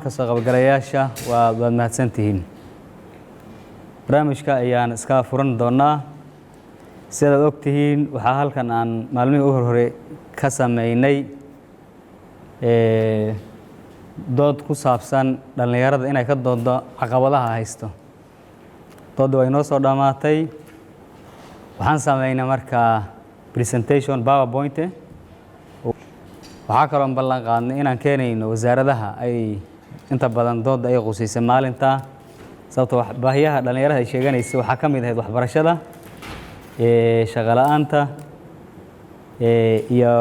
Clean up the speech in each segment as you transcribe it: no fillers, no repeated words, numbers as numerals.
kasoo qaybgalayaasha waa baad mahadsantihiin. barnaamijka ayaan iska furan doonaa. sidaad ogtihiin waxaa halkan aan maalmihii u hore ka sameynay dood ku saabsan dhalinyarada inay ka doodo caqabadaha haysto. doodda way noo soo dhamaatay. waxaan sameynay markaa presentation PowerPoint. waxaa kaloo ballan qaadnay inaan keenayno wasaaradaha ay inta badan doodda ay quseysay maalinta. sababtoo baahiyaha dhalinyarada ay sheeganaysa waxaa ka mid ahayd waxbarashada, shaqo la'aanta, iyo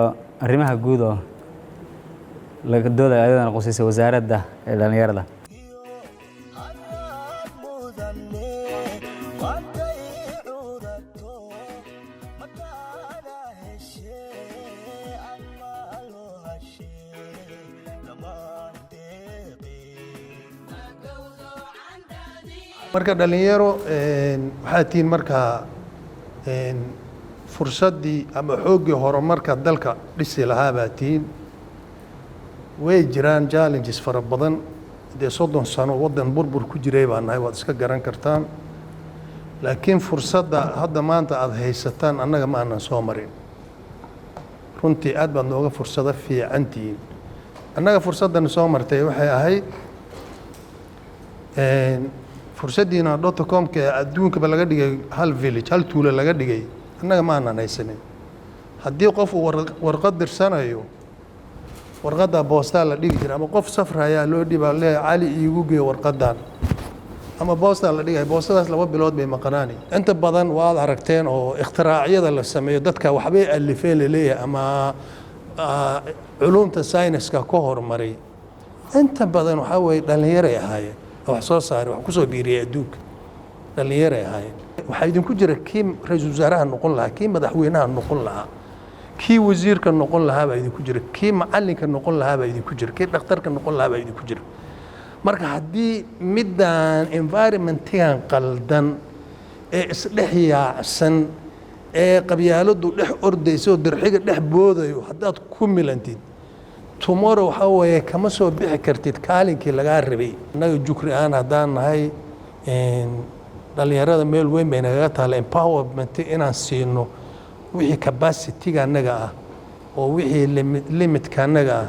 arrimaha guud oo laga doodayo ayadana quseysay wasaaradda dhalinyarada. marka dhalinyaro waxaa tiin marka fursadii ama xoogii horumarka dalka dhisi lahaa baa tiin. way jiraan challenges fara badan. 30 sano wadan burbur ku jiray baan nahay, waad iska garan kartaan. laakiin fursadda hadda maanta aad haysataan annaga ma aanan soo marin. runtii aad baad nooga fursado fiicantihiin. annaga fursaddan soo martay waxay ahayd fursaddiina .com-ka adduunkaba laga dhigay hal village, hal tuulo laga dhigay. annaga ma aanan haysanin. haddii qof uu warqad dirsanayo, warqadda boostaa la dhigi jiray, ama qof safrayaa loo dhibaa leeyahay cali iigu gee warqaddan, ama boostaa la dhigay. boostadaas 2 bilood bay maqnaani. inta badan waad aragteen oo ikhtiraaciyada la sameeyo dadka waxbay alifeen leeyahay ama culumta sayniska ka hormaray. inta badan waxaa weeye dhalinyaro ay ahaayeen wax soo saaray, wax ku soo biiriyay adduunka. dhalinyaro ay ahaayeen. waxaa idinku jira kii ra'iisul wasaaraha noqon lahaa, kii madaxweynaha noqon lahaa, kii wasiirka noqon lahaa baa idinku jira, kii macallinka noqon lahaa baa idinku jira, kii dhakhtarka noqon lahaa baa idinku jira. marka haddii midaan environmentigan qaldan ee isdhex yaacsan ee qabyaaladu dhex ordayso oo dirxiga dhex boodayo haddaad ku milantid, tomorrow waxaa weeye kama soo bixi kartid kaalinkii lagaa rabay. annaga jukri aan haddaan nahay dhalinyarada meel weyn bay nagaga taala empowerment inaan siino wixii capacity-ga annaga ah oo wixii limitka annaga ah.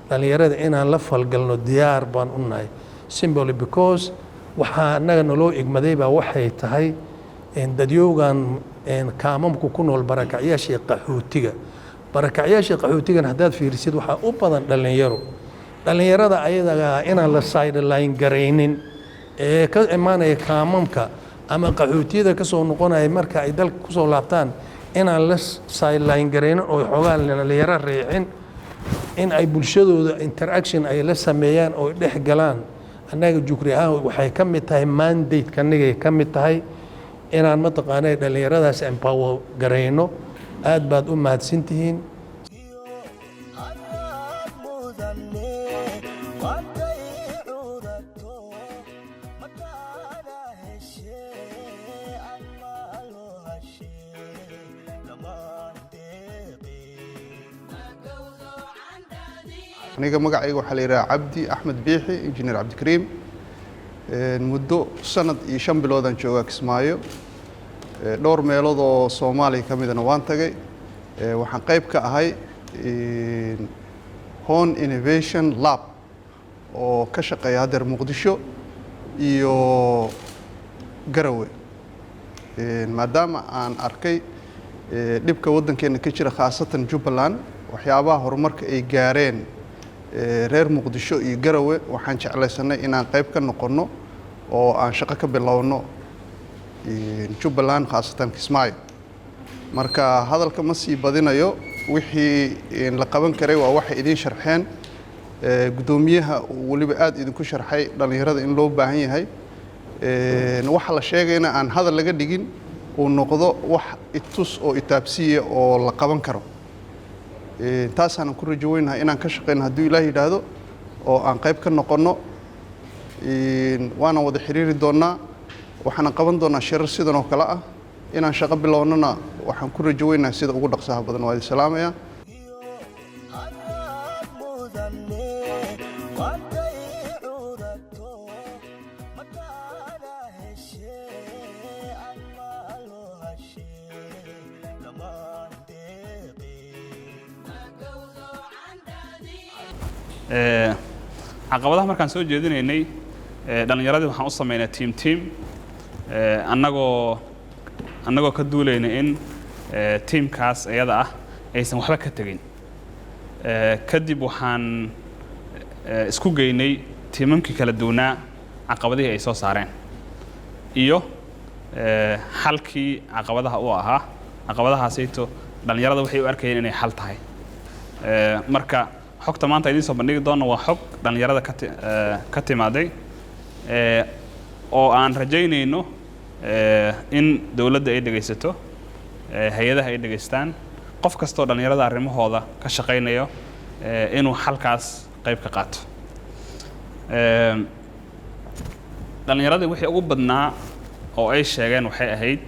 dhalinyarada inaan la falgalno diyaar baan u nahay, simply because waxaa annaga naloo igmaday baa waxay tahay dadyoogan kaamamku ku nool barakacyaashii qaxootiga. barakacyaashii qaxootigan haddaad fiirisid waxaa u badan dhalinyaro. dhalinyarada ayaga inaan la sideline garaynin ee ka imaanaya kaamamka ama qaxootiyada ka soo noqonaya marka ay dalka ku soo laabtaan, inaan la sideline garaynin oo xoogaa dhalinyaro reexin, in ay bulshadooda interaction ay la sameeyaan oo dhex galaan. annaga jukri ahaan waxay ka mid tahay mandate-ka annaga ka mid tahay inaan mataqaanay dhalinyaradaas empower garayno. aad baad u mahadsantihiin. aniga magacayga waxaa la yidhaha cabdi axmed biixi, injineer cabdikariim. muddo sanad iyo 5 biloodaan joogaa Kismaayo. dhowr meelood oo Soomaaliya ka midana waan tagay. waxaan qayb ka ahay Hon Innovation Lab oo ka shaqeeya hadda Muqdisho iyo Garowe. maadaama aan arkay dhibka waddankeena ka jira khaasatan Jubbaland, waxyaabaha horumarka ay gaareen reer Muqdisho iyo Garowe, waxaan jeclaysanay inaan qayb ka noqono oo aan shaqo ka bilowno Jubbaland khaasatan Kismaayo. marka hadalka ma sii badinayo, wixii la qaban karay waa waxa idin sharxeen. gudoomiyaha waliba aad idinku sharxay dhalinyarada in loo baahan yahay waxa la sheegayna aan hadal laga dhigin oo noqdo wax itus oo itaabsiye oo la qaban karo. taasaan ku rajaynahay inaan ka shaqeyno haddii Ilaahay yiraahdo oo aan qayb ka noqono. waana wada xiriiri doonaa, waxaan qaban doonaa shirar sidan oo kale ah. inaan shaqo bilownana waxaan ku rajaynahay sida ugu dhaqsaha badan. waa idin salaamaya. caqabadaha markaan soo jeedinaynay dhalinyaradii waxaan u sameynay team annagoo ka duulayna in teamkaas iyada ah aysan waxba ka tegin kadib waxaan isku geynay tiimamkii kala duwanaa caqabadihii ay soo saareen iyo xalkii caqabadaha u ahaa caqabadahaasayto dhalinyarada waxay u arkayeen inay xal tahay marka xogta maanta idiin soo bandhigi doona waa xog dhalinyarada ka timaaday oo aan rajaynayno in dawladda ay dhegaysato hay-adaha ay dhegaystaan qof kastoo dhalinyarada arrimahooda ka shaqaynayo inuu xalkaas qayb ka qaato dhalinyaradii wixii ugu badnaa oo ay sheegeen waxay ahayd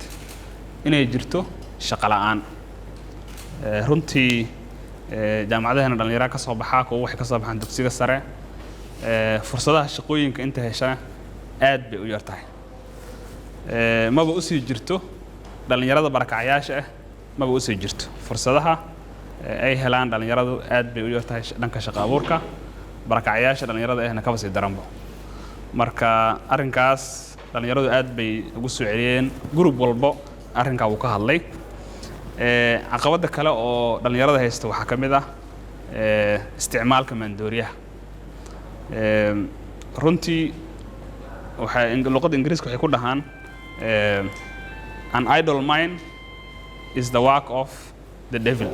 inay jirto shaqo la'aan runtii jaamacadaheena dhalinyarada ka soo baxaa kuwa waxay ka soo baxaan dugsiga sare fursadaha shaqooyinka inta heshana aad bay u yar tahay maba u sii jirto dhalinyarada barakacayaasha ah maba u sii jirto fursadaha ay helaan dhalinyaradu aad bay u yar tahay dhanka shaqo abuurka barakacayaasha dhalinyarada ahna kaba sii daranba marka arrinkaas dhalinyaradu aad bay ugu soo celiyeen group walbo arrinkaa wuu ka hadlay caqabada kale oo dhalinyarada haysta waxaa ka mid ah isticmaalka maandooriyaha runtii luqadda ingiriiska waxay ku dhahaan an idle mind is the work of the devil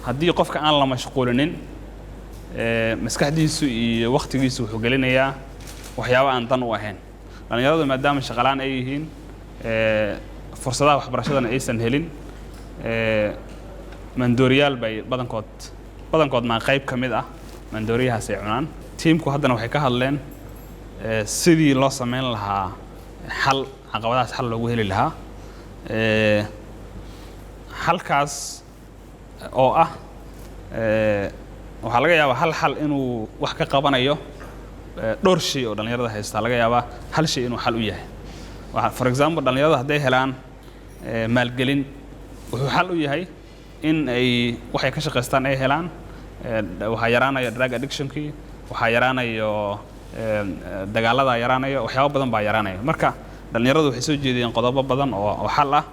haddii qofka aan la mashquulinin maskaxdiisu iyo waqtigiisu wuxuu gelinayaa waxyaabo aan dan u ahayn dhalinyaradu maadaama shaqalaan ay yihiin fursadaha waxbarashadana aysan helin maandooriyaal bay badankood maa qayb ka mid ah maandooriyahaas ay cunaan tiimku haddana waxay ka hadleen sidii loo samayn lahaa xal caqabadahaas xal loogu heli lahaa halkaas oo ah waxaa laga yaabaa hal xal inuu wax ka qabanayo dhowr shay oo dhalinyarada haysta laga yaabaa hal shay inuu xal u yahay for example dhalinyarada hadday helaan maalgelin wuxuu xal u yahay in ay waxay ka shaqaystaan ay helaan waxaa yaraanaya drug addictionkii waxaa yaraanayo dagaalada yaraanayo waxyaabo badan baa yaraanaya marka dhalinyaradu waxay soo jeediyeen qodobo badan oo xal ah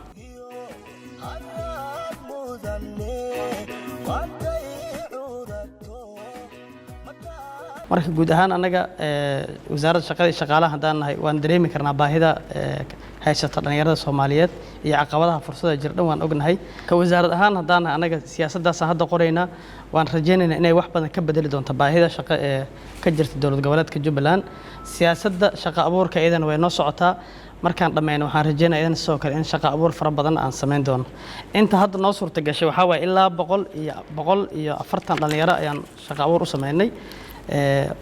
marka guud ahaan anaga wasaaradda shaqada iyo shaqaalaha haddaan nahay waan dareemi karnaa baahida haysata dhalinyarada Soomaaliyeed iyo caqabadaha fursada jira dhan waan ognahay ka wasaarad ahaan haddaan anaga siyaasaddaas hadda qoraynaa waan rajaynaynaa inay wax badan ka bedeli doonto baahida shaqo ee ka jirta dowlad goboleedka Jubbaland siyaasadda shaqo abuurka iyadana way noo socotaa markaan dhammeeyno waxaan rajaynayaa in soo kale in shaqo abuur fara badan aan sameyn doono inta hadda noo suurta gashay waxa way ilaa 140 dhalinyaro ayaan shaqo abuur u sameynay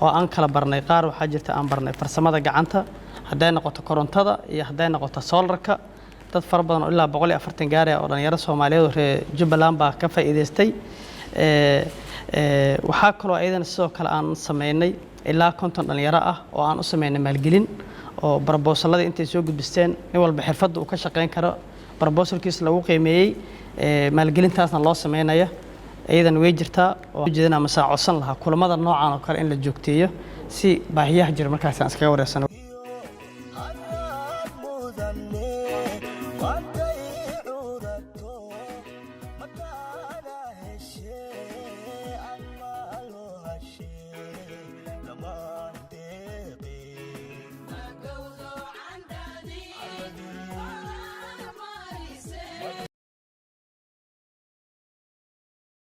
oo aan kala barnay qaar waxaa jirta aan barnay farsamada gacanta hadday noqoto korontada iyo hadday noqoto solarka dad fara badan oo ilaa 140 gaari oo dhalinyaro Soomaaliyeed oo reer Jubbaland baa ka faa'iideystay waxaa kaloo ayadana sidoo kale aan sameynay ilaa 50 dhalinyaro ah oo aan u sameynay maalgelin oo proposalada intay soo gudbisteen nin walba xirfadda uu ka shaqeyn karo proposalkiis lagu qiimeeyay maalgelintaasna loo sameynaya ayadana way jirtaa oo jeedina masaac codsan lahaa kulamada noocan oo kale in la joogteeyo si baahiyaha jira markaas aan iskaga wareersano